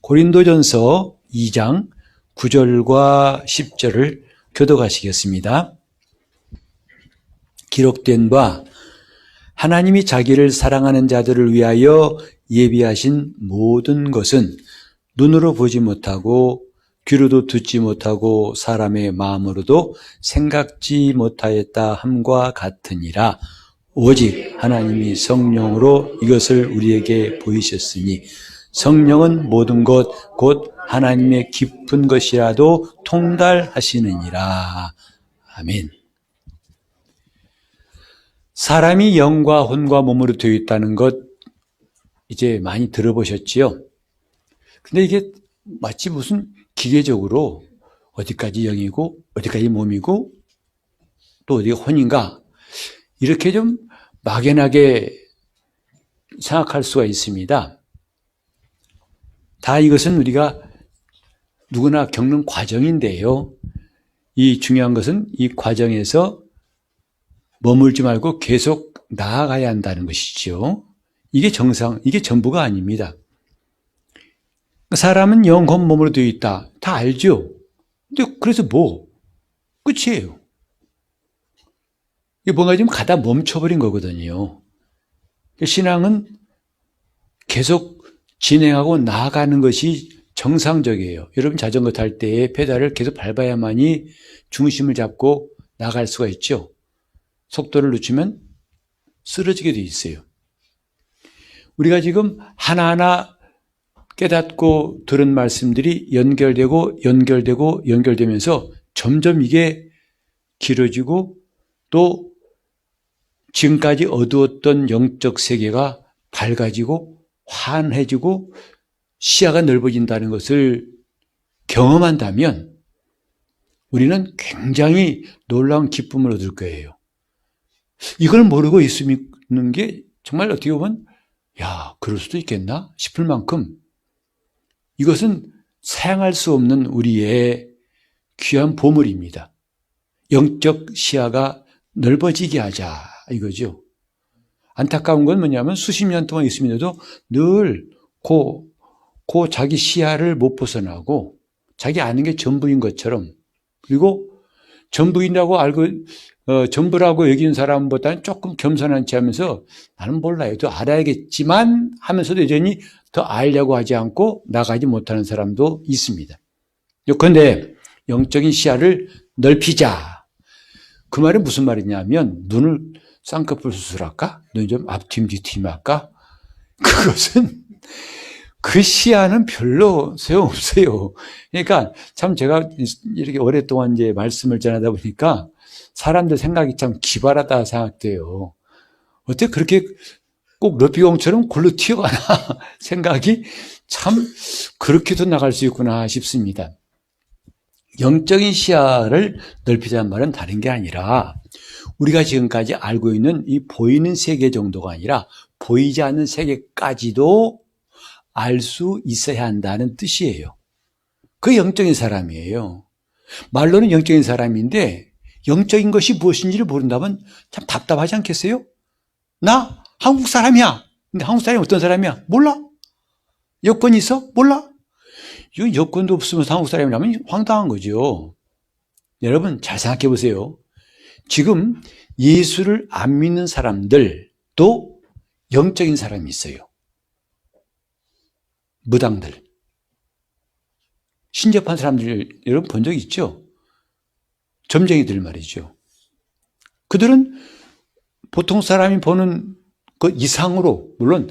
고린도전서 2장 9절과 10절을 교독하시겠습니다. 기록된 바 하나님이 자기를 사랑하는 자들을 위하여 예비하신 모든 것은 눈으로 보지 못하고 귀로도 듣지 못하고 사람의 마음으로도 생각지 못하였다 함과 같으니라. 오직 하나님이 성령으로 이것을 우리에게 보이셨으니 성령은 모든 것 곧 하나님의 깊은 것이라도 통달하시느니라. 아멘. 사람이 영과 혼과 몸으로 되어 있다는 것 이제 많이 들어보셨지요? 근데 이게 마치 무슨 기계적으로 어디까지 영이고 어디까지 몸이고 또 어디가 혼인가 이렇게 좀 막연하게 생각할 수가 있습니다. 다 이것은 우리가 누구나 겪는 과정인데요. 이 중요한 것은 이 과정에서 머물지 말고 계속 나아가야 한다는 것이죠. 이게 정상, 이게 전부가 아닙니다. 사람은 영혼 몸으로 되어 있다. 다 알죠? 근데 그래서 뭐? 끝이에요. 이게 뭔가 좀 가다 멈춰버린 거거든요. 신앙은 계속 진행하고 나아가는 것이 정상적이에요. 여러분 자전거 탈 때에 페달을 계속 밟아야만이 중심을 잡고 나갈 수가 있죠. 속도를 늦추면 쓰러지게 돼 있어요. 우리가 지금 하나하나 깨닫고 들은 말씀들이 연결되면서 점점 이게 길어지고 또 지금까지 어두웠던 영적 세계가 밝아지고 환해지고 시야가 넓어진다는 것을 경험한다면 우리는 굉장히 놀라운 기쁨을 얻을 거예요. 이걸 모르고 있는 게 정말 어떻게 보면 야, 그럴 수도 있겠나 싶을 만큼 이것은 사양할 수 없는 우리의 귀한 보물입니다. 영적 시야가 넓어지게 하자 이거죠. 안타까운 건 뭐냐면 수십 년 동안 있으면서도 늘 자기 시야를 못 벗어나고 자기 아는 게 전부인 것처럼 그리고 전부인이라고 알고 전부라고 여기는 사람보다는 조금 겸손한 체 하면서 나는 몰라요. 더 알아야겠지만 하면서도 여전히 더 알려고 하지 않고 나가지 못하는 사람도 있습니다. 그런데 영적인 시야를 넓히자. 그 말은 무슨 말이냐면 눈을 쌍꺼풀 수술할까? 눈 좀 앞팀 뒤팀 할까? 그것은 그 시야는 별로 소용없어요. 그러니까 참 제가 이렇게 오랫동안 이제 말씀을 전하다 보니까 사람들 생각이 참 기발하다 생각돼요. 어떻게 그렇게 꼭 러비공처럼 골로 튀어가나 생각이 참 그렇게도 나갈 수 있구나 싶습니다. 영적인 시야를 넓히자는 말은 다른 게 아니라 우리가 지금까지 알고 있는 이 보이는 세계 정도가 아니라 보이지 않는 세계까지도 알 수 있어야 한다는 뜻이에요. 그 영적인 사람이에요. 말로는 영적인 사람인데 영적인 것이 무엇인지를 모른다면 참 답답하지 않겠어요? 나 한국 사람이야. 근데 한국 사람이 어떤 사람이야? 몰라. 여권이 있어? 몰라. 이 여권도 없으면서 한국 사람이라면 황당한 거죠. 여러분 잘 생각해 보세요. 지금 예수를 안 믿는 사람들도 영적인 사람이 있어요. 무당들. 신접한 사람들 여러분 본 적 있죠? 점쟁이들 말이죠. 그들은 보통 사람이 보는 그 이상으로 물론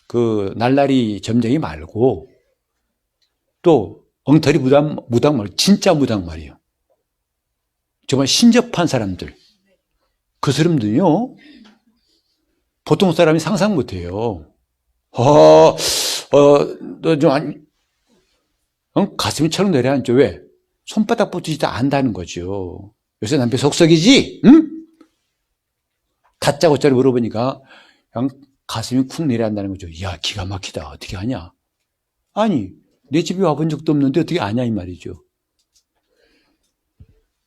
그 날라리 점쟁이 말고 또 엉터리 무당 말 진짜 무당 말이에요. 정말 신접한 사람들. 그 사람들요. 보통 사람이 상상 못해요. 너 좀 가슴이 철렁 내려앉죠. 왜? 손바닥 붙이지도 안다는 거죠. 요새 남편 속썩이지? 응? 다짜고짜로 물어보니까 그냥 가슴이 쿵 내려앉다는 거죠. 이야, 기가 막히다. 어떻게 하냐? 아니, 내 집에 와본 적도 없는데 어떻게 아냐 이 말이죠.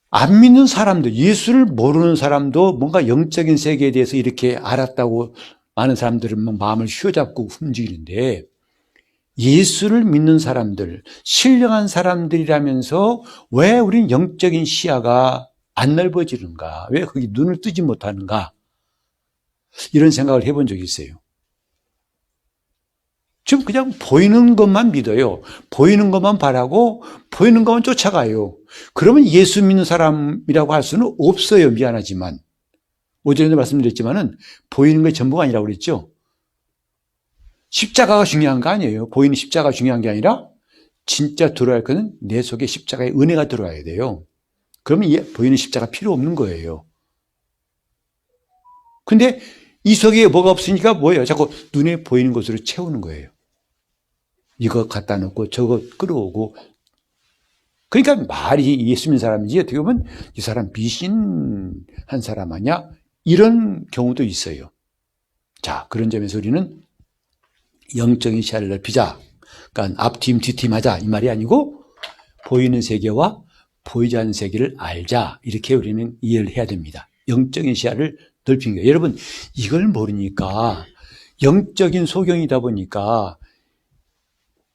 안 믿는 사람들, 예수를 모르는 사람도 뭔가 영적인 세계에 대해서 이렇게 알았다고 많은 사람들은 마음을 휘어잡고 움직이는데 예수를 믿는 사람들, 신령한 사람들이라면서 왜 우린 영적인 시야가 안 넓어지는가? 왜 거기 눈을 뜨지 못하는가? 이런 생각을 해본 적이 있어요. 지금 그냥 보이는 것만 믿어요. 보이는 것만 바라고 보이는 것만 쫓아가요. 그러면 예수 믿는 사람이라고 할 수는 없어요. 미안하지만. 어제도 말씀드렸지만은 보이는 게 전부가 아니라고 그랬죠. 십자가가 중요한 거 아니에요. 보이는 십자가가 중요한 게 아니라 진짜 들어야 할 거는 내 속에 십자가의 은혜가 들어와야 돼요. 그러면 보이는 십자가 필요 없는 거예요. 근데 이 속에 뭐가 없으니까 뭐예요? 자꾸 눈에 보이는 것으로 채우는 거예요. 이거 갖다 놓고 저거 끌어오고. 그러니까 말이 예수 믿는 사람인지 어떻게 보면 이 사람 미신한 사람 아니야? 이런 경우도 있어요. 자, 그런 점에서 우리는 영적인 시야를 넓히자. 그러니까 앞팀 뒷팀 하자 이 말이 아니고 보이는 세계와 보이지 않는 세계를 알자. 이렇게 우리는 이해를 해야 됩니다. 영적인 시야를 넓히는 거예요. 여러분 이걸 모르니까 영적인 소경이다 보니까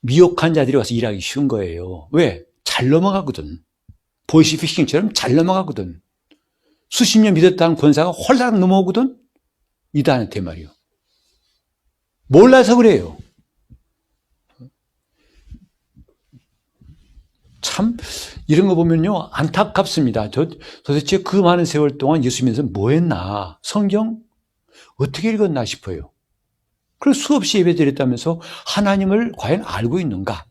미혹한 자들이 와서 일하기 쉬운 거예요. 왜? 잘 넘어가거든. 보이시피싱처럼 잘 넘어가거든. 수십 년 믿었다는 권사가 홀딱 넘어오거든. 이단한테 말이요. 몰라서 그래요. 참 이런 거 보면요 안타깝습니다. 도대체 그 많은 세월 동안 예수 믿으면서 뭐 했나? 성경 어떻게 읽었나 싶어요. 그래서 수없이 예배드렸다면서 하나님을 과연 알고 있는가?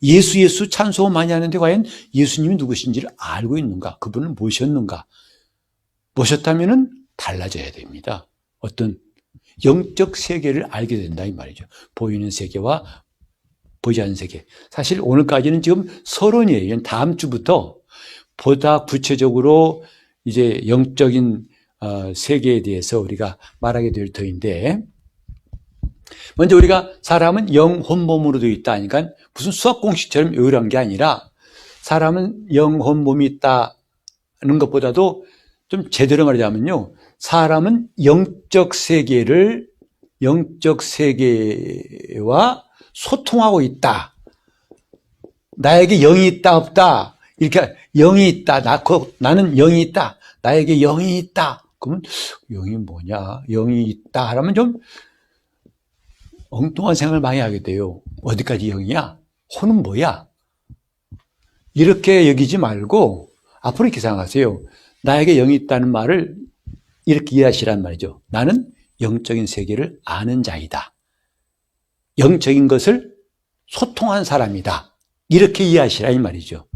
예수 찬송 많이 하는데 과연 예수님이 누구신지를 알고 있는가? 그분을 모셨는가? 모셨다면은 달라져야 됩니다. 어떤 영적 세계를 알게 된다 이 말이죠. 보이는 세계와 보이지 않는 세계. 사실 오늘까지는 지금 서론이에요. 다음 주부터 보다 구체적으로 이제 영적인 세계에 대해서 우리가 말하게 될 터인데, 먼저 우리가 사람은 영혼 몸으로 되어 있다 하니까 무슨 수학 공식처럼 요란한 게 아니라 사람은 영혼 몸이 있다는 것보다도 좀 제대로 말하자면요, 사람은 영적 세계와 소통하고 있다. 나에게 영이 있다 없다 이렇게 영이 있다. 나는 영이 있다. 나에게 영이 있다. 그러면 영이 뭐냐? 영이 있다 하면 좀 엉뚱한 생각을 많이 하게 돼요. 어디까지 영이야? 혼은 뭐야? 이렇게 여기지 말고 앞으로 이렇게 생각하세요. 나에게 영이 있다는 말을 이렇게 이해하시란 말이죠. 나는 영적인 세계를 아는 자이다. 영적인 것을 소통한 사람이다. 이렇게 이해하시라 이 말이죠.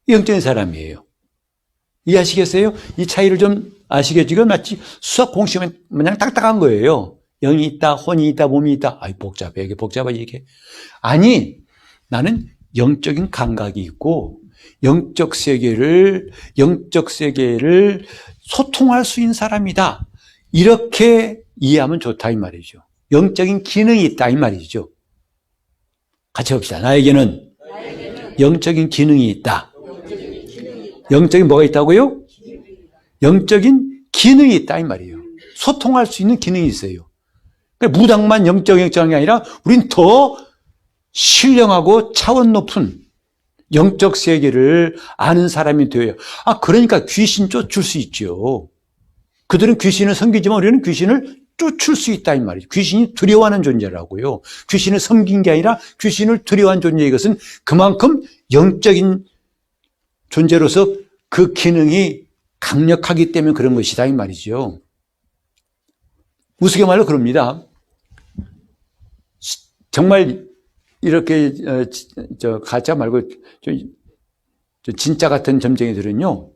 영적인 사람이에요. 이해하시겠어요? 이 차이를 좀 아시겠지요? 마치 수학 공식은 그냥 딱딱한 거예요. 영이 있다, 혼이 있다, 몸이 있다. 아이 복잡해. 이게 복잡하지 이게. 아니, 나는 영적인 감각이 있고 영적 세계를 소통할 수 있는 사람이다. 이렇게 이해하면 좋다 이 말이죠. 영적인 기능이 있다 이 말이죠. 같이 봅시다. 나에게는 영적인 기능이 있다. 영적인 뭐가 있다고요? 영적인 기능이 있다 이 말이에요. 소통할 수 있는 기능이 있어요. 그러니까 무당만 영적인 게 아니라 우린 더 신령하고 차원 높은 영적 세계를 아는 사람이 되어요. 그러니까 귀신 쫓을 수 있죠. 그들은 귀신을 섬기지만 우리는 귀신을 쫓을 수 있다 이 말이죠. 귀신이 두려워하는 존재라고요. 귀신을 섬긴 게 아니라 귀신을 두려워하는 존재인 것은 그만큼 영적인 존재로서 그 기능이 강력하기 때문에 그런 것이다 이 말이죠. 우스갯말로 그럽니다. 정말 이렇게 가짜 말고 진짜 같은 점쟁이들은요,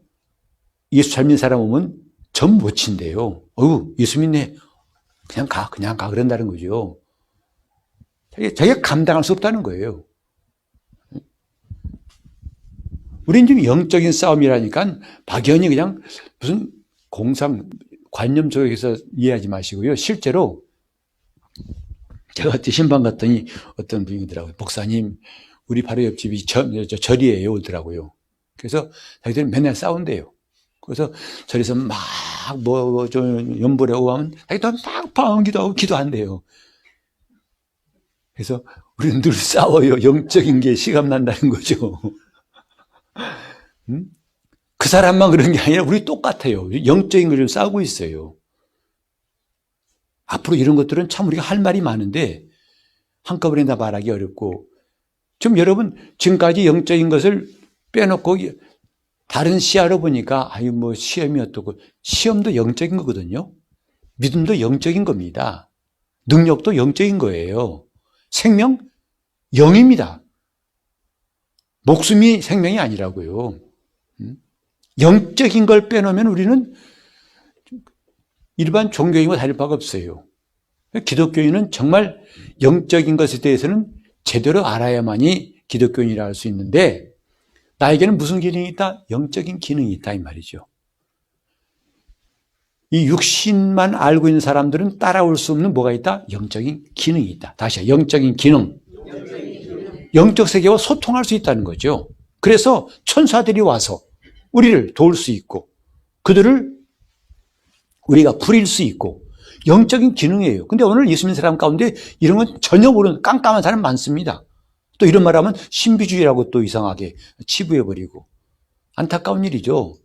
예수 잘 믿는 사람 오면 점 못 친대요. 예수 믿네. 그냥 가 그런다는 거죠. 자기가 감당할 수 없다는 거예요. 우린 지금 영적인 싸움이라니까 막연히 그냥 무슨 관념 속에서 이해하지 마시고요. 실제로 제가 그때 신방 갔더니 어떤 분이 오더라고요. 목사님, 우리 바로 옆집이 절이에요. 오더라고요. 그래서 자기들이 맨날 싸운대요. 그래서 절에서 막 좀 연불에 오하면 자기도 막 방언 기도하고 기도한대요. 그래서 우리는 늘 싸워요. 영적인 게 실감난다는 거죠. 그 사람만 그런 게 아니라 우리 똑같아요. 영적인 걸 싸우고 있어요. 앞으로 이런 것들은 참 우리가 할 말이 많은데 한꺼번에 다 말하기 어렵고, 좀 여러분 지금까지 영적인 것을 빼놓고 다른 시야로 보니까 아유 뭐 시험이 어떻고, 시험도 영적인 거거든요. 믿음도 영적인 겁니다. 능력도 영적인 거예요. 생명 영입니다. 목숨이 생명이 아니라고요. 영적인 걸 빼놓으면 우리는 일반 종교인과 다를 바가 없어요. 기독교인은 정말 영적인 것에 대해서는 제대로 알아야만이 기독교인이라 할 수 있는데, 나에게는 무슨 기능이 있다? 영적인 기능이 있다 이 말이죠. 이 육신만 알고 있는 사람들은 따라올 수 없는 뭐가 있다? 영적인 기능이 있다. 다시 영적인 기능. 영적 세계와 소통할 수 있다는 거죠. 그래서 천사들이 와서 우리를 도울 수 있고, 그들을 우리가 부릴 수 있고, 영적인 기능이에요. 근데 오늘 예수 믿는 사람 가운데 이런 건 전혀 모르는 깜깜한 사람 많습니다. 또 이런 말 하면 신비주의라고 또 이상하게 치부해버리고, 안타까운 일이죠.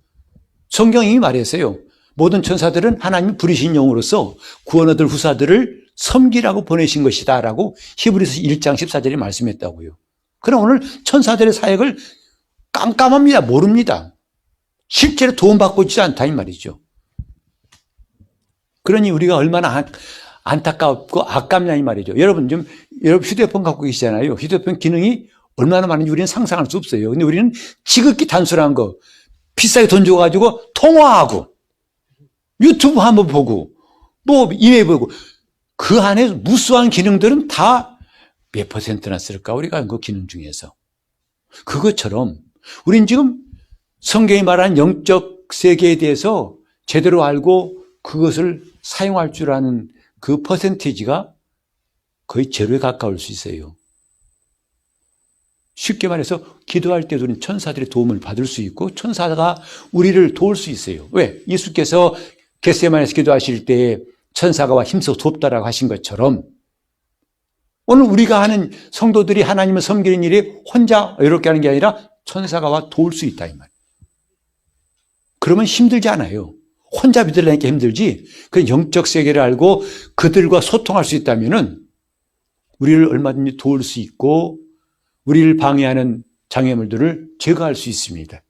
성경이 말했어요. 모든 천사들은 하나님이 부리신 영으로서 구원 얻을 후사들을 섬기라고 보내신 것이다 라고 히브리서 1장 14절에 말씀했다고요. 그럼 오늘 천사들의 사역을 깜깜합니다. 모릅니다. 실제로 도움받고 있지 않다 이 말이죠. 그러니 우리가 얼마나 안타깝고 아깝냐 이 말이죠. 여러분 휴대폰 갖고 계시잖아요. 휴대폰 기능이 얼마나 많은지 우리는 상상할 수 없어요. 근데 우리는 지극히 단순한 거, 비싸게 돈 줘가지고 통화하고 유튜브 한번 보고 뭐 이메일 보고, 그 안에 무수한 기능들은 다 몇 퍼센트나 쓸까 우리가 그 기능 중에서. 그것처럼 우린 지금 성경이 말하는 영적 세계에 대해서 제대로 알고 그것을 사용할 줄 아는 그 퍼센티지가 거의 제로에 가까울 수 있어요. 쉽게 말해서 기도할 때도 우리는 천사들의 도움을 받을 수 있고 천사가 우리를 도울 수 있어요. 왜? 예수께서 겟세마네에서 기도하실 때 천사가 와 힘써 돕다라고 하신 것처럼 오늘 우리가 하는 성도들이 하나님을 섬기는 일이 혼자 이렇게 하는 게 아니라 천사가 와 도울 수 있다 이 말이에요. 그러면 힘들지 않아요. 혼자 믿으려니까 힘들지, 그 영적 세계를 알고 그들과 소통할 수 있다면은 우리를 얼마든지 도울 수 있고 우리를 방해하는 장애물들을 제거할 수 있습니다.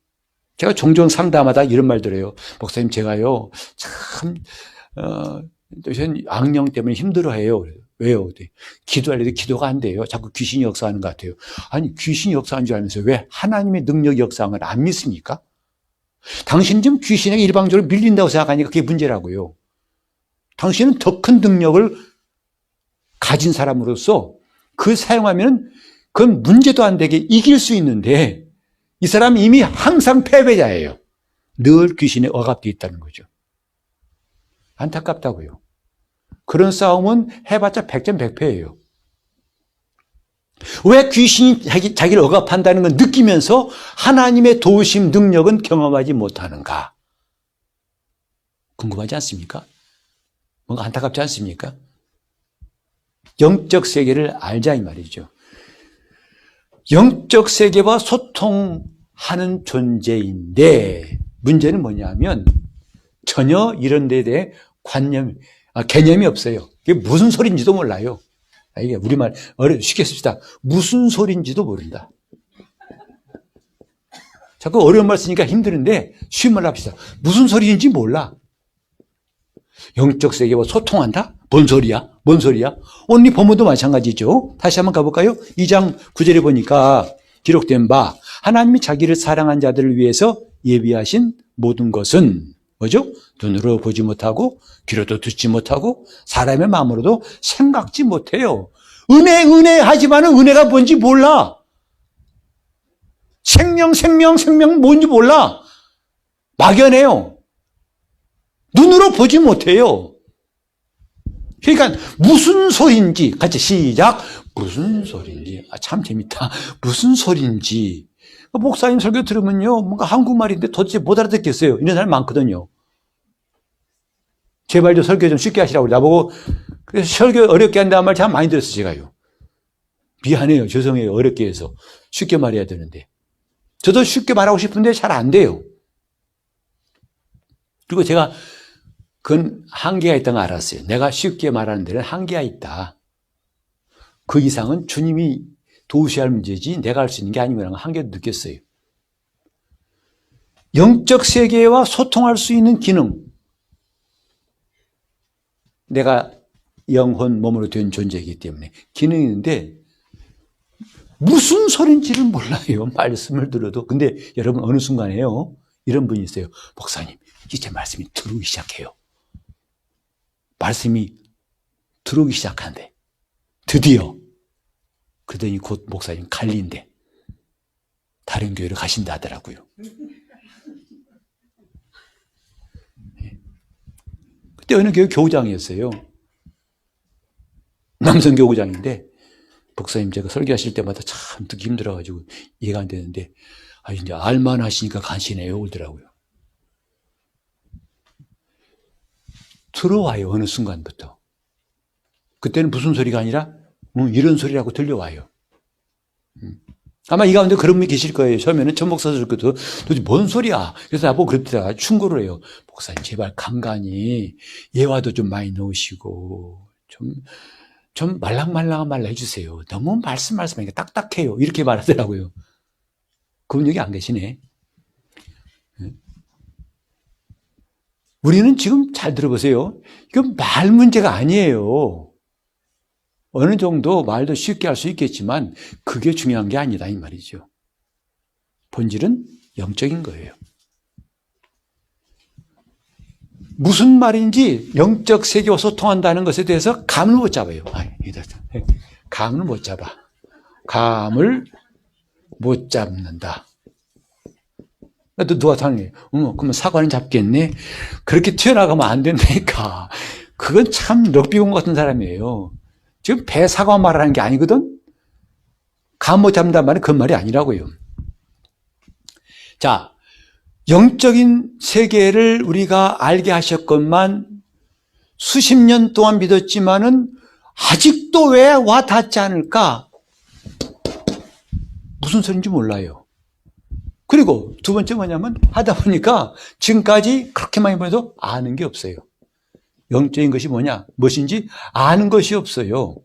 제가 종종 상담하다 이런 말 들어요. 목사님, 제가요 참 악령 때문에 힘들어해요. 왜요? 기도하려도 기도가 안 돼요. 자꾸 귀신이 역사하는 것 같아요. 아니, 귀신이 역사하는 줄 알면서 왜 하나님의 능력 역사하는 걸 안 믿습니까? 당신 좀 귀신에게 일방적으로 밀린다고 생각하니까 그게 문제라고요. 당신은 더 큰 능력을 가진 사람으로서 그 사용하면 그건 문제도 안 되게 이길 수 있는데, 이 사람은 이미 항상 패배자예요. 늘 귀신에 억압되어 있다는 거죠. 안타깝다고요. 그런 싸움은 해봤자 100점 100패예요. 왜 귀신이 자기를 억압한다는 걸 느끼면서 하나님의 도우심 능력은 경험하지 못하는가? 궁금하지 않습니까? 뭔가 안타깝지 않습니까? 영적 세계를 알자 이 말이죠. 영적 세계와 소통하는 존재인데 문제는 뭐냐면 전혀 이런 데에 대해 개념이 없어요. 이게 무슨 소리인지도 몰라요. 이게 우리말 쉽게 씁시다. 무슨 소리인지도 모른다. 자꾸 어려운 말 쓰니까 힘드는데 쉬운 말로 합시다. 무슨 소리인지 몰라. 영적 세계와 소통한다? 뭔 소리야? 뭔 소리야? 오늘 이 본문도 마찬가지죠. 다시 한번 가볼까요? 2장 9절에 보니까 기록된 바 하나님이 자기를 사랑한 자들을 위해서 예비하신 모든 것은 뭐죠? 눈으로 보지 못하고 귀로도 듣지 못하고 사람의 마음으로도 생각지 못해요. 은혜 하지만은 은혜가 뭔지 몰라. 생명 뭔지 몰라. 막연해요. 눈으로 보지 못해요. 그러니까 무슨 소리인지 같이 시작. 무슨 소리인지. 참 재밌다. 무슨 소리인지. 목사님 설교 들으면요, 뭔가 한국말인데 도대체 못 알아듣겠어요. 이런 사람 많거든요. 제발 좀 설교 좀 쉽게 하시라고 나보고 설교 어렵게 한다는 말 참 많이 들었어요, 제가요. 미안해요. 죄송해요. 어렵게 해서. 쉽게 말해야 되는데. 저도 쉽게 말하고 싶은데 잘 안 돼요. 그리고 제가 그건 한계가 있다는 걸 알았어요. 내가 쉽게 말하는 데는 한계가 있다. 그 이상은 주님이 도우셔야 할 문제지 내가 할 수 있는 게 아니라는 한계도 느꼈어요. 영적 세계와 소통할 수 있는 기능. 내가 영혼, 몸으로 된 존재이기 때문에 기능이 있는데 무슨 소린지를 몰라요. 말씀을 들어도. 근데 여러분 어느 순간에요. 이런 분이 있어요. 목사님, 이제 말씀이 들어오기 시작해요. 말씀이 들어오기 시작하는데 드디어 그러더니 곧 목사님 갈리인데 다른 교회로 가신다 하더라고요. 그때 어느 교회 교우장이었어요. 남성 교우장인데 목사님 제가 설교하실 때마다 참 듣기 힘들어가지고 이해가 안 되는데 이제 알만 하시니까 가시네요 그러더라고요. 들어와요. 어느 순간부터. 그때는 무슨 소리가 아니라 이런 소리라고 들려와요. 아마 이 가운데 그런 분이 계실 거예요. 처음에는 전 목사들 것도 도대체 뭔 소리야. 그래서 나보고 그랬다가 충고를 해요. 목사님 제발 간간히 예화도 좀 많이 넣으시고 좀 말랑말랑한 말로 해주세요. 너무 말씀하니까 딱딱해요. 이렇게 말하더라고요. 그분 여기 안 계시네. 우리는 지금 잘 들어보세요. 이건 말 문제가 아니에요. 어느 정도 말도 쉽게 할 수 있겠지만 그게 중요한 게 아니다 이 말이죠. 본질은 영적인 거예요. 무슨 말인지 영적 세계와 소통한다는 것에 대해서 감을 못 잡아요. 감을 못 잡아. 감을 못 잡는다. 또 누가 당해? 그러면 사관은 잡겠네? 그렇게 튀어나가면 안 된다니까. 그건 참 럭비공 같은 사람이에요. 지금 배 사과 말하는 게 아니거든? 감 못 잡는다는 말은 그 말이 아니라고요. 자, 영적인 세계를 우리가 알게 하셨건만 수십 년 동안 믿었지만은 아직도 왜 와 닿지 않을까? 무슨 소리인지 몰라요. 그리고 두 번째 뭐냐면 하다 보니까 지금까지 그렇게 많이 보내도 아는 게 없어요. 영적인 것이 뭐냐? 무엇인지 아는 것이 없어요.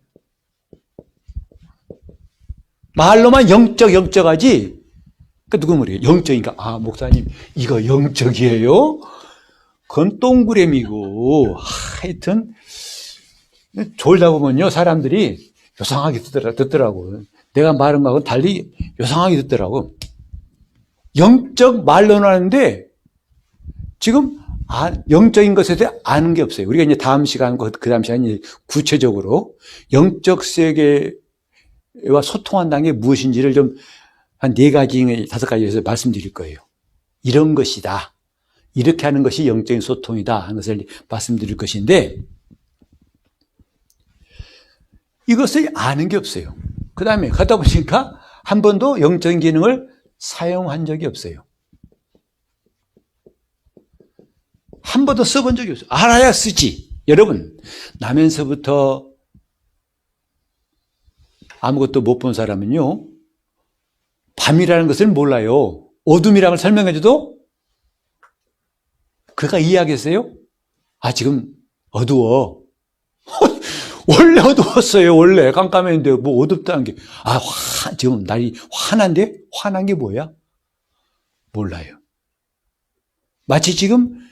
말로만 영적하지. 그러니까 누구 말이에요? 영적이니까 목사님 이거 영적이에요? 그건 동그라미고 하여튼 졸다 보면요 사람들이 요상하게 듣더라고. 내가 말한 거하고 달리 요상하게 듣더라고. 영적 말로는 하는데 지금 영적인 것에 대해 아는 게 없어요. 우리가 이제 다음 시간, 그 다음 시간에 구체적으로 영적 세계와 소통한다는 게 무엇인지를 좀 한 4가지, 5가지에서 말씀드릴 거예요. 이런 것이다. 이렇게 하는 것이 영적인 소통이다 하는 것을 말씀드릴 것인데 이것을 아는 게 없어요. 그 다음에 가다 보니까 한 번도 영적인 기능을 사용한 적이 없어요. 한 번도 써본 적이 없어요. 알아야 쓰지. 여러분, 나면서부터 아무것도 못 본 사람은요, 밤이라는 것을 몰라요. 어둠이라는 걸 설명해줘도 그가 이해하겠어요? 지금 어두워. 원래 어두웠어요. 원래 깜깜했는데 뭐 어둡다는 게. 지금 날이 환한데? 환한 게 뭐야? 몰라요. 마치 지금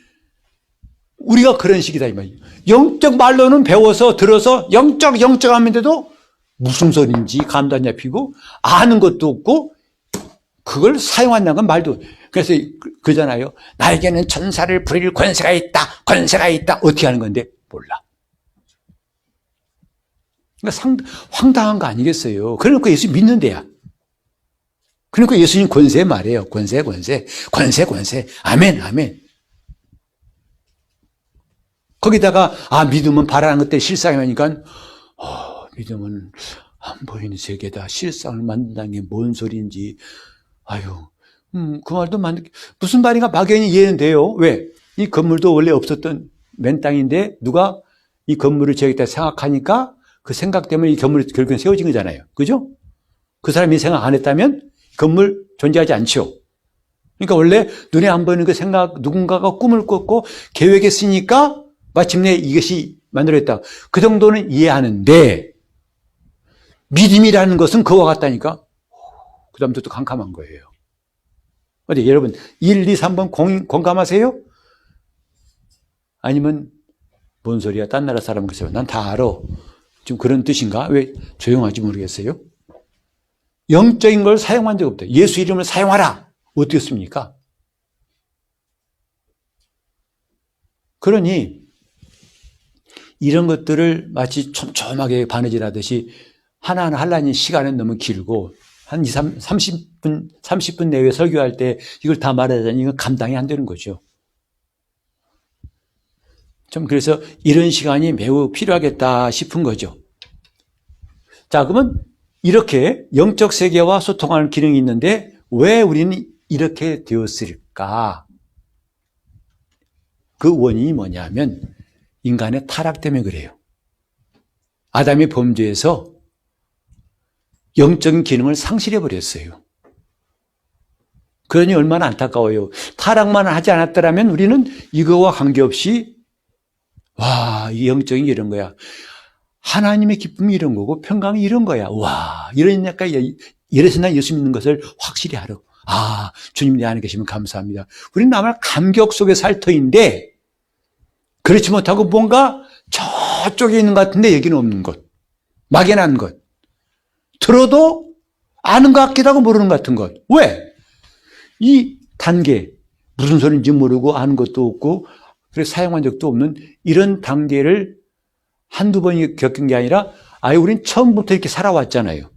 우리가 그런 식이다 이 말이에요. 영적 말로는 배워서 들어서 영적 하면서도 무슨 소리인지 감도 안 잡히고 아는 것도 없고 그걸 사용한다는 건 말도. 그래서 그잖아요. 나에게는 천사를 부릴 권세가 있다. 어떻게 하는 건데 몰라. 그러니까 황당한 거 아니겠어요. 그러니까 예수 믿는데야. 그러니까 예수님 권세 말이에요. 권세. 아멘. 거기다가 믿음은 바라는 것들 실상이 하니까 믿음은 안 보이는 세계다. 실상을 만든다는 게 뭔 소리인지. 그 말도 무슨 말인가 막연히 이해는 돼요. 왜? 이 건물도 원래 없었던 맨 땅인데 누가 이 건물을 지어야겠다 생각하니까 그 생각 때문에 이 건물이 결국엔 세워진 거잖아요. 그죠? 그 사람이 생각 안 했다면 건물 존재하지 않죠. 그러니까 원래 눈에 안 보이는 그 생각, 누군가가 꿈을 꿨고 계획했으니까 마침내 이것이 만들어졌다. 그 정도는 이해하는데 믿음이라는 것은 그와 같다니까. 그 다음부터 또 캄캄한 거예요. 어디 여러분 1, 2, 3번 공감하세요? 아니면 뭔 소리야? 딴 나라 사람 그래요. 난 다 알아. 지금 그런 뜻인가? 왜 조용하지 모르겠어요? 영적인 걸 사용한 적 없다. 예수 이름을 사용하라. 어떻게 씁니까? 그러니 이런 것들을 마치 촘촘하게 바느질하듯이 하나하나 하려니 시간은 너무 길고 한 30분 내외 설교할 때 이걸 다 말하자니 이건 감당이 안 되는 거죠. 좀 그래서 이런 시간이 매우 필요하겠다 싶은 거죠. 자, 그러면 이렇게 영적 세계와 소통하는 기능이 있는데 왜 우리는 이렇게 되었을까? 그 원인이 뭐냐면 인간의 타락 때문에 그래요. 아담의 범죄에서 영적인 기능을 상실해버렸어요. 그러니 얼마나 안타까워요. 타락만 하지 않았더라면 우리는 이거와 관계없이 와, 이 영적인 게 이런 거야. 하나님의 기쁨이 이런 거고 평강이 이런 거야. 와, 이러니까 이래서 난 예수 믿는 것을 확실히 알아. 아, 주님 내 안에 계시면 감사합니다. 우리는 아마 감격 속에 살 터인데 그렇지 못하고 뭔가 저쪽에 있는 것 같은데 여기는 없는 것. 막연한 것. 들어도 아는 것 같기도 하고 모르는 것 같은 것. 왜? 이 단계, 무슨 소리인지 모르고 아는 것도 없고 그래서 사용한 적도 없는 이런 단계를 한두 번 겪은 게 아니라 아예 우린 처음부터 이렇게 살아왔잖아요.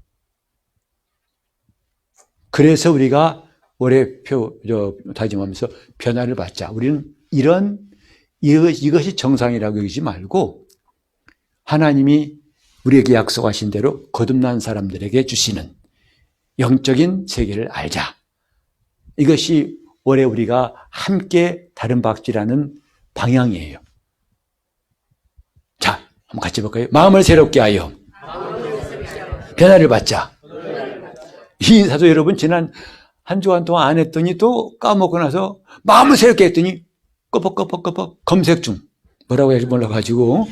그래서 우리가 올해 다짐하면서 변화를 받자. 우리는 이것이 정상이라고 여기지 말고 하나님이 우리에게 약속하신 대로 거듭난 사람들에게 주시는 영적인 세계를 알자. 이것이 올해 우리가 함께 다른 박질하는 방향이에요. 자, 한번 같이 볼까요? 마음을 새롭게 하여 변화를 받자. 이 인사도 여러분 지난 한 주간 동안 안 했더니 또 까먹고 나서 마음을 새롭게 했더니 꺼벅꺼벅꺼벅 검색 중. 뭐라고 해야지 몰라가지고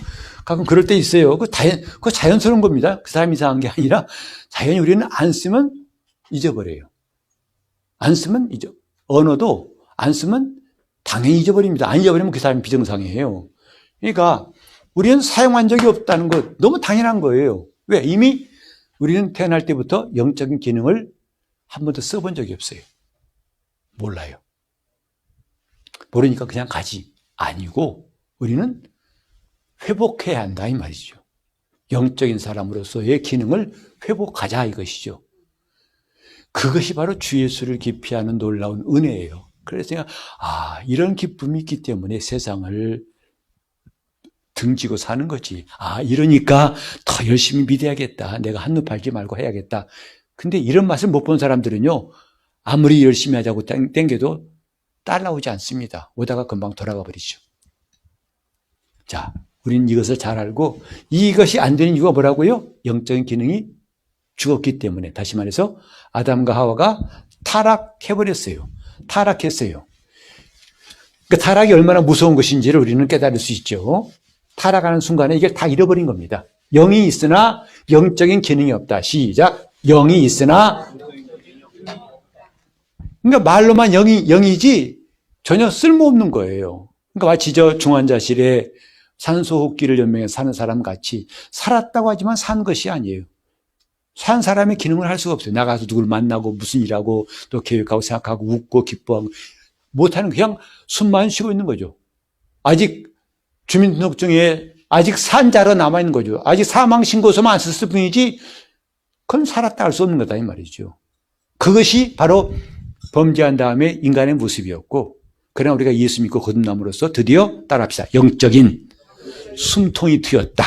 가끔 그럴 때 있어요. 그거 자연스러운 겁니다. 그 사람이 이상한 게 아니라 자연히 우리는 안 쓰면 잊어버려요. 안 쓰면 언어도 안 쓰면 당연히 잊어버립니다. 안 잊어버리면 그 사람이 비정상이에요. 그러니까 우리는 사용한 적이 없다는 것 너무 당연한 거예요. 왜? 이미 우리는 태어날 때부터 영적인 기능을 한 번도 써본 적이 없어요. 몰라요. 모르니까 그냥 가지. 아니고 우리는 회복해야 한다 이 말이죠. 영적인 사람으로서의 기능을 회복하자 이것이죠. 그것이 바로 주 예수를 기피하는 놀라운 은혜예요. 그래서 제가 이런 기쁨이 있기 때문에 세상을 등지고 사는 거지. 이러니까 더 열심히 믿어야겠다. 내가 한눈 팔지 말고 해야겠다. 근데 이런 맛을 못 본 사람들은요. 아무리 열심히 하자고 땡겨도 따라오지 않습니다. 오다가 금방 돌아가 버리죠. 자, 우리는 이것을 잘 알고 이것이 안 되는 이유가 뭐라고요? 영적인 기능이 죽었기 때문에. 다시 말해서 아담과 하와가 타락해버렸어요. 타락했어요. 그 타락이 얼마나 무서운 것인지를 우리는 깨달을 수 있죠. 타락하는 순간에 이게 다 잃어버린 겁니다. 영이 있으나 영적인 기능이 없다. 시작. 영이 있으나 그러니까 말로만 영이지 전혀 쓸모없는 거예요. 그러니까 마치 저 중환자실에 산소호흡기를 연명해 사는 사람 같이 살았다고 하지만 산 것이 아니에요. 산 사람의 기능을 할 수가 없어요. 나가서 누굴 만나고 무슨 일하고 또 계획하고 생각하고 웃고 기뻐하고 못하는 그냥 숨만 쉬고 있는 거죠. 아직 주민등록증에 아직 산자로 남아있는 거죠. 아직 사망신고서만 안 썼을 뿐이지 그건 살았다 할 수 없는 거다 이 말이죠. 그것이 바로 범죄한 다음에 인간의 모습이었고 그러나 우리가 예수 믿고 거듭남으로써 드디어 따라합시다. 영적인 숨통이 트였다.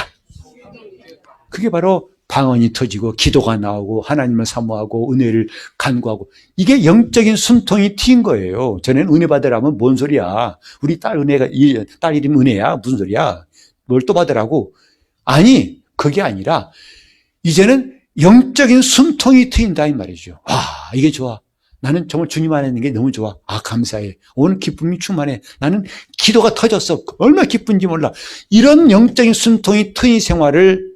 그게 바로 방언이 터지고 기도가 나오고 하나님을 사모하고 은혜를 간구하고 이게 영적인 숨통이 휜 거예요. 전에는 은혜 받으라면 뭔 소리야. 우리 딸 이름 은혜야. 무슨 소리야. 뭘 또 받으라고. 아니 그게 아니라 이제는 영적인 숨통이 트인다 이 말이죠. 와, 이게 좋아. 나는 정말 주님 안에 있는 게 너무 좋아. 아, 감사해. 오늘 기쁨이 충만해. 나는 기도가 터졌어. 얼마나 기쁜지 몰라. 이런 영적인 숨통이 트인 생활을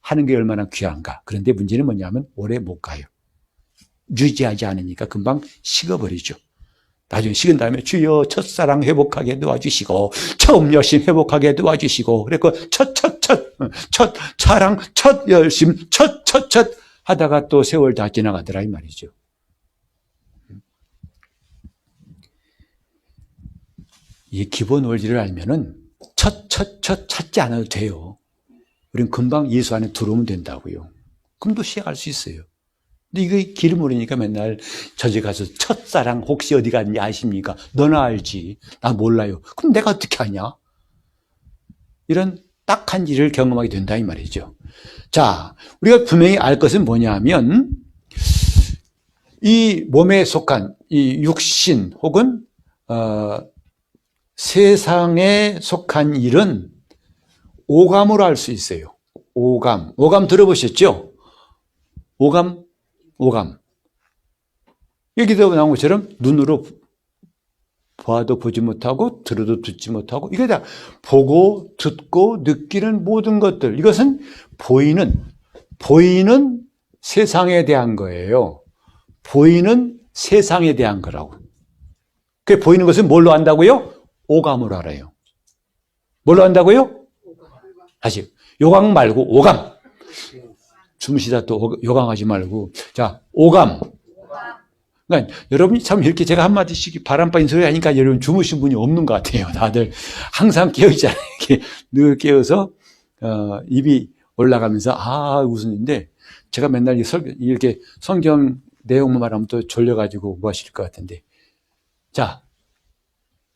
하는 게 얼마나 귀한가. 그런데 문제는 뭐냐면 오래 못 가요. 유지하지 않으니까 금방 식어버리죠. 나중에 식은 다음에 주여 첫사랑 회복하게 도와주시고 처음 열심 회복하게 도와주시고 그래서 첫 사랑 첫 열심 첫 하다가 또 세월 다 지나가더라 이 말이죠. 이 기본 원리를 알면은 첫 찾지 않아도 돼요. 우리는 금방 예수 안에 들어오면 된다고요. 그럼 또 시작할 수 있어요. 근데 이게 길을 모르니까 맨날 저집 가서 첫사랑 혹시 어디 갔니 아십니까? 너나 알지. 나 몰라요. 그럼 내가 어떻게 아냐? 이런 딱한 일을 경험하게 된다 이 말이죠. 자, 우리가 분명히 알 것은 뭐냐면 이 몸에 속한 이 육신 혹은 세상에 속한 일은 오감으로 알 수 있어요. 오감 들어보셨죠? 오감. 여기도 나온 것처럼 눈으로 봐도 보지 못하고 들어도 듣지 못하고 이게 다 보고 듣고 느끼는 모든 것들 이것은 보이는 세상에 대한 거예요. 보이는 세상에 대한 거라고. 그 보이는 것은 뭘로 안다고요? 오감으로 알아요. 뭘로 안다고요? 다시 요강 말고 오감. 주무시다 또 요강하지 말고 자 오감. 그러니까 여러분이 참 이렇게 제가 한마디씩 바람빠진 소리 하니까 여러분 주무신 분이 없는 것 같아요. 다들 항상 깨어있잖아요. 이렇게 늘 깨어서 입이 올라가면서 웃으는데 제가 맨날 이렇게 성경 내용만 말하면 또 졸려가지고 뭐 하실 것 같은데 자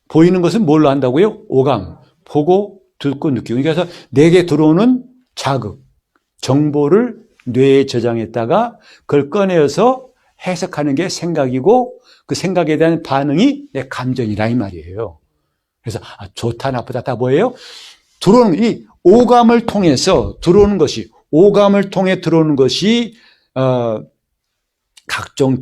보이는 것은 뭘로 한다고요? 오감. 보고 듣고 느끼고 그래서 내게 들어오는 자극 정보를 뇌에 저장했다가 그걸 꺼내서 해석하는 게 생각이고 그 생각에 대한 반응이 내 감정이라 이 말이에요. 그래서 좋다 나쁘다 다 뭐예요? 들어오는 이 오감을 통해서 들어오는 것이 오감을 통해 들어오는 것이 각종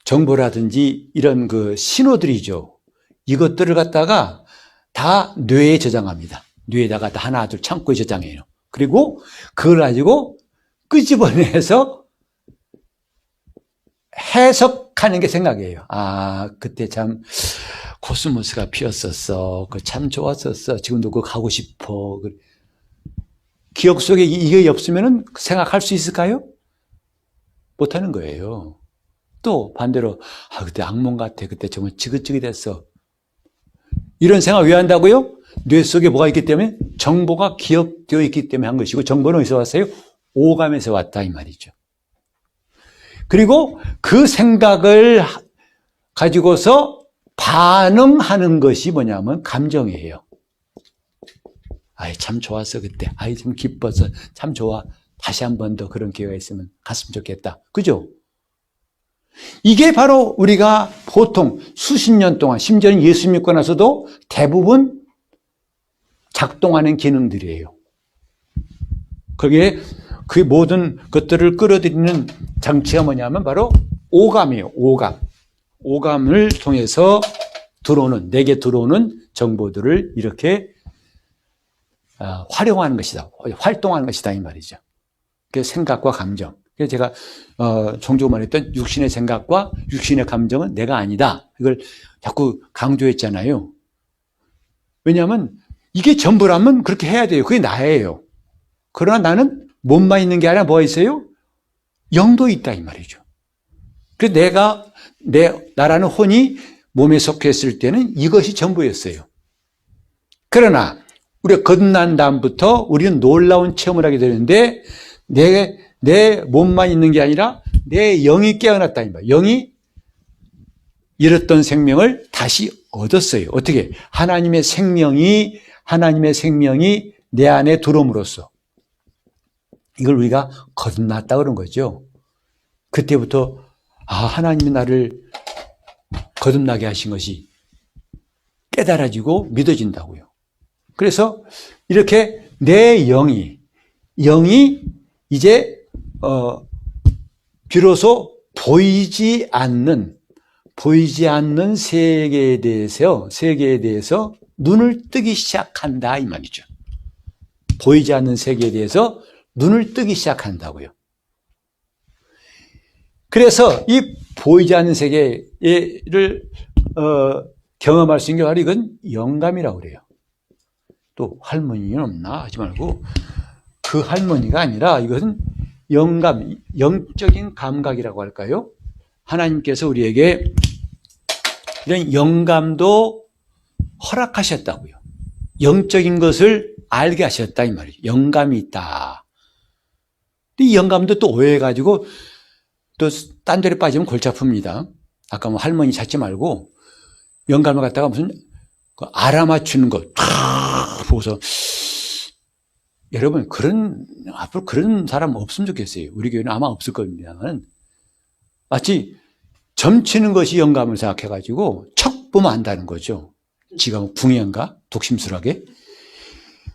정보라든지 이런 그 신호들이죠. 이것들을 갖다가 다 뇌에 저장합니다. 뇌에다가 다 하나 둘 창고에 저장해요. 그리고 그걸 가지고 끄집어내서 해석하는 게 생각이에요. 그때 참 코스모스가 피었었어. 그 참 좋았었어. 지금도 그거 가고 싶어. 기억 속에 이게 없으면 생각할 수 있을까요? 못하는 거예요. 또 반대로 그때 악몽 같아. 그때 정말 지긋지긋했어. 이런 생각 왜 한다고요? 뇌 속에 뭐가 있기 때문에 정보가 기억되어 있기 때문에 한 것이고 정보는 어디서 왔어요? 오감에서 왔다 이 말이죠. 그리고 그 생각을 가지고서 반응하는 것이 뭐냐면 감정이에요. 참 좋았어 그때. 참 기뻤어. 참 좋아. 다시 한 번 더 그런 기회가 있으면 갔으면 좋겠다. 그죠? 이게 바로 우리가 보통 수십 년 동안 심지어는 예수 믿고 나서도 대부분 작동하는 기능들이에요. 거기에 그 모든 것들을 끌어들이는 장치가 뭐냐면 바로 오감이에요. 오감을 통해서 내게 들어오는 정보들을 이렇게 활용하는 것이다. 활동하는 것이다 이 말이죠. 그래서 생각과 감정. 그래서 제가 종종 말했던 육신의 생각과 육신의 감정은 내가 아니다. 이걸 자꾸 강조했잖아요. 왜냐하면 이게 전부라면 그렇게 해야 돼요. 그게 나예요. 그러나 나는 몸만 있는 게 아니라 뭐가 있어요? 영도 있다 이 말이죠. 그래서 나라는 혼이 몸에 속했을 때는 이것이 전부였어요. 그러나 우리가 거듭난 다음부터 우리는 놀라운 체험을 하게 되는데 내 몸만 있는 게 아니라 내 영이 깨어났다 이 말이에요. 영이 잃었던 생명을 다시 얻었어요. 어떻게? 하나님의 생명이 내 안에 들어옴으로써 이걸 우리가 거듭났다 그런 거죠. 그때부터 하나님이 나를 거듭나게 하신 것이 깨달아지고 믿어진다고요. 그래서 이렇게 내 영이 영이 이제 비로소 보이지 않는 세계에 대해서 눈을 뜨기 시작한다 이 말이죠. 보이지 않는 세계에 대해서 눈을 뜨기 시작한다고요. 그래서 이 보이지 않는 세계를 경험할 수 있는 게 바로 이건 영감이라고 그래요. 또 할머니는 없나 하지 말고 그 할머니가 아니라 이것은 영감, 영적인 감각이라고 할까요? 하나님께서 우리에게 이런 영감도 허락하셨다고요. 영적인 것을 알게 하셨다 이 말이죠. 영감이 있다. 이 영감도 또 오해해가지고 또 딴 데로 빠지면 골치 아픕니다. 아까 뭐 할머니 찾지 말고 영감을 갖다가 무슨 알아맞추는 거 탁 보고서 여러분 앞으로 그런 사람 없으면 좋겠어요. 우리 교회는 아마 없을 겁니다만 마치 점치는 것이 영감을 생각해가지고 척 보면 안다는 거죠. 지가 뭐 궁예인가? 독심술하게.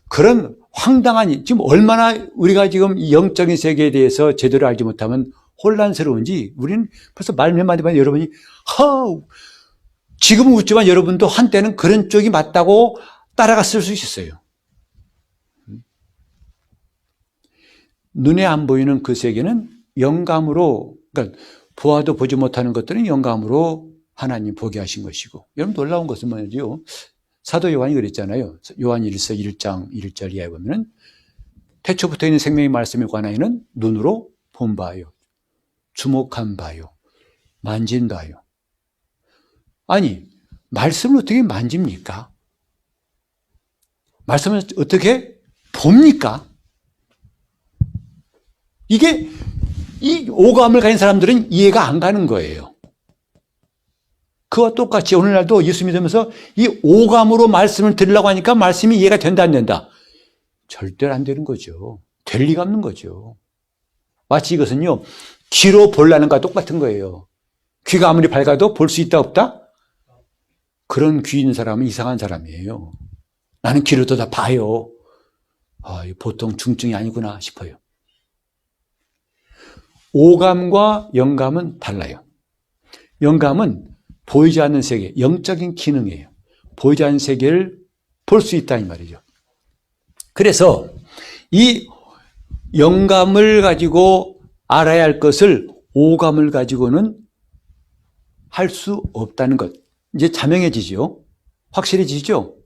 그런 황당한, 지금 얼마나 우리가 지금 이 영적인 세계에 대해서 제대로 알지 못하면 혼란스러운지 우리는 벌써 말 몇 마디만 여러분이 지금은 웃지만 여러분도 한때는 그런 쪽이 맞다고 따라갔을 수 있어요. 눈에 안 보이는 그 세계는 영감으로, 그러니까 보아도 보지 못하는 것들은 영감으로 하나님 보게 하신 것이고, 여러분 놀라운 것은 뭐냐죠? 사도 요한이 그랬잖아요. 요한 1서 1장 1절 이하에 보면은 태초부터 있는 생명의 말씀에 관하여는 눈으로 본 바요, 주목한 바요, 만진 바요. 아니, 말씀을 어떻게 만집니까? 말씀을 어떻게 봅니까? 이게 이 오감을 가진 사람들은 이해가 안 가는 거예요. 그와 똑같이 오늘날도 예수 믿으면서 이 오감으로 말씀을 들으려고 하니까 말씀이 이해가 된다 안 된다? 절대로 안 되는 거죠. 될 리가 없는 거죠. 마치 이것은요, 귀로 보려는 것과 똑같은 거예요. 귀가 아무리 밝아도 볼 수 있다 없다? 그런 귀 있는 사람은 이상한 사람이에요. 나는 귀로도 다 봐요. 보통 중증이 아니구나 싶어요. 오감과 영감은 달라요. 영감은 보이지 않는 세계, 영적인 기능이에요. 보이지 않는 세계를 볼 수 있다 이 말이죠. 그래서 이 영감을 가지고 알아야 할 것을 오감을 가지고는 할 수 없다는 것. 이제 자명해지죠. 확실해지죠.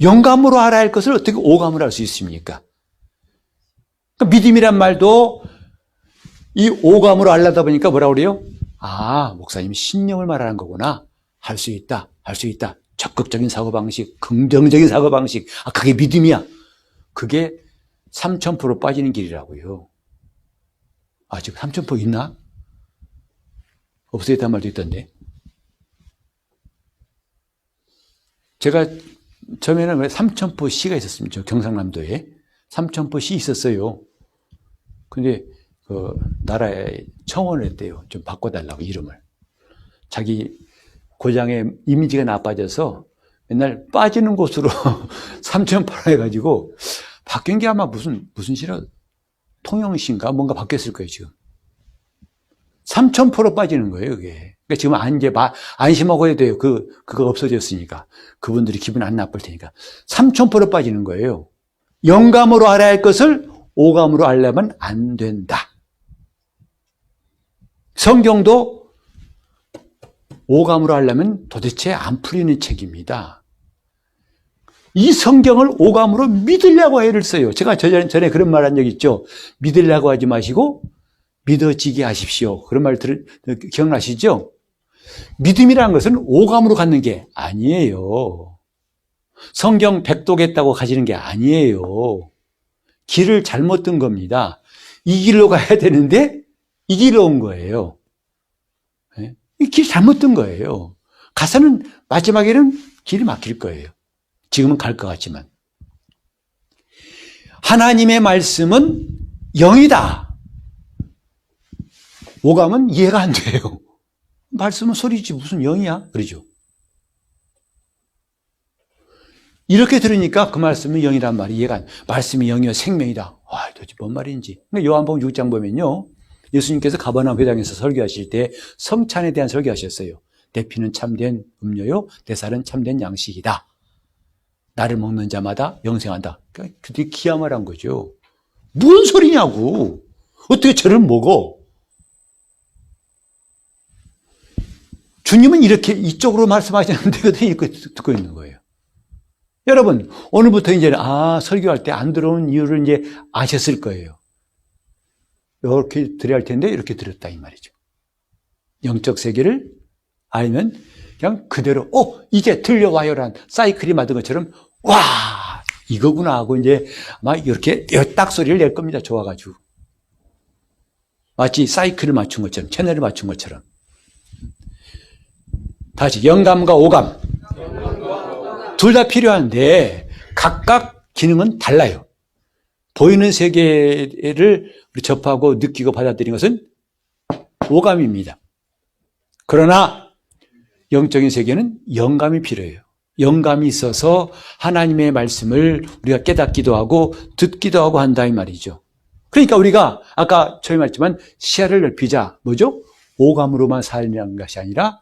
영감으로 알아야 할 것을 어떻게 오감으로 알 수 있습니까? 그러니까 믿음이란 말도 이 오감으로 알려다 보니까 뭐라고 그래요? 목사님 신념을 말하는 거구나. 할 수 있다. 할 수 있다. 적극적인 사고방식, 긍정적인 사고방식. 그게 믿음이야. 그게 3000% 빠지는 길이라고요. 지금 3000% 있나? 없어졌단 말도 있던데. 제가 처음에는 3000%C가 있었습니다. 경상남도에. 3000%C 있었어요. 근데 나라에 청원을 했대요. 좀 바꿔달라고, 이름을. 자기 고장의 이미지가 나빠져서 맨날 빠지는 곳으로 3000% 해가지고 바뀐 게 아마 무슨 시라 통영시인가 뭔가 바뀌었을 거예요, 지금. 3000% 빠지는 거예요, 그게. 그러니까 지금 안심하고 해야 돼요. 그거 없어졌으니까. 그분들이 기분 안 나쁠 테니까. 3000% 빠지는 거예요. 영감으로 알아야 할 것을 오감으로 알려면 안 된다. 성경도 오감으로 알려면 도대체 안 풀리는 책입니다. 이 성경을 오감으로 믿으려고 애를 써요. 제가 전에 그런 말 한 적 있죠. 믿으려고 하지 마시고 믿어지게 하십시오. 그런 말 기억나시죠? 믿음이라는 것은 오감으로 갖는 게 아니에요. 성경 백독했다고 가지는 게 아니에요. 길을 잘못 든 겁니다. 이 길로 가야 되는데 이 길로 온 거예요. 이 길 잘못 든 거예요. 가서는 마지막에는 길이 막힐 거예요. 지금은 갈 것 같지만. 하나님의 말씀은 영이다. 오감은 이해가 안 돼요. 말씀은 소리지 무슨 영이야? 그러죠. 이렇게 들으니까 그 말씀은 영이란 말이 이해가 안 돼. 말씀이 영이요 생명이다. 와, 도대체 뭔 말인지. 그러니까 요한복음 6장 보면요. 예수님께서 가버나움 회당에서 설교하실 때 성찬에 대한 설교하셨어요. 내 피는 참된 음료요, 내 살은 참된 양식이다. 나를 먹는 자마다 영생한다. 그러니까 되게 기함을 거죠. 무슨 소리냐고. 어떻게 저를 먹어? 주님은 이렇게 이쪽으로 말씀하시는데 그들이 듣고 있는 거예요. 여러분, 오늘부터 이제 설교할 때 안 들어온 이유를 이제 아셨을 거예요. 이렇게 드려야 할 텐데 이렇게 드렸다 이 말이죠. 영적 세계를 알면 그냥 그대로 이제 들려와요란 사이클이 맞은 것처럼 와 이거구나 하고 이제 막 이렇게 딱 소리를 낼 겁니다. 좋아가지고 마치 사이클을 맞춘 것처럼 채널을 맞춘 것처럼. 다시 영감과 오감 둘 다 필요한데 각각 기능은 달라요. 보이는 세계를 접하고 느끼고 받아들이는 것은 오감입니다. 그러나 영적인 세계는 영감이 필요해요. 영감이 있어서 하나님의 말씀을 우리가 깨닫기도 하고 듣기도 하고 한다 이 말이죠. 그러니까 우리가 아까 처음에 말했지만 시야를 넓히자. 뭐죠? 오감으로만 살리는 것이 아니라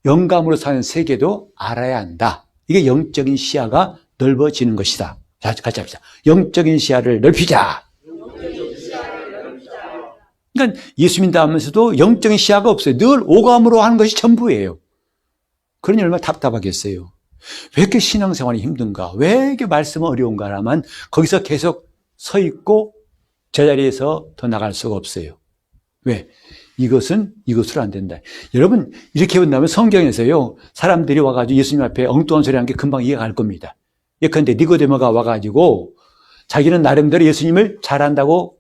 영감으로 사는 세계도 알아야 한다. 이게 영적인 시야가 넓어지는 것이다. 자, 같이 합시다. 영적인 시야를 넓히자. 그러니까 예수 믿는다 하면서도 영적인 시야가 없어요. 늘 오감으로 하는 것이 전부예요. 그러니 얼마나 답답하겠어요. 왜 이렇게 신앙생활이 힘든가? 왜 이렇게 말씀은 어려운가? 라면 거기서 계속 서 있고 제자리에서 더 나갈 수가 없어요. 왜? 이것은 이것으로 안 된다. 여러분 이렇게 본다면 성경에서요 사람들이 와가지고 예수님 앞에 엉뚱한 소리 하는 게 금방 이해가 갈 겁니다. 예컨대 니고데모가 와가지고 자기는 나름대로 예수님을 잘한다고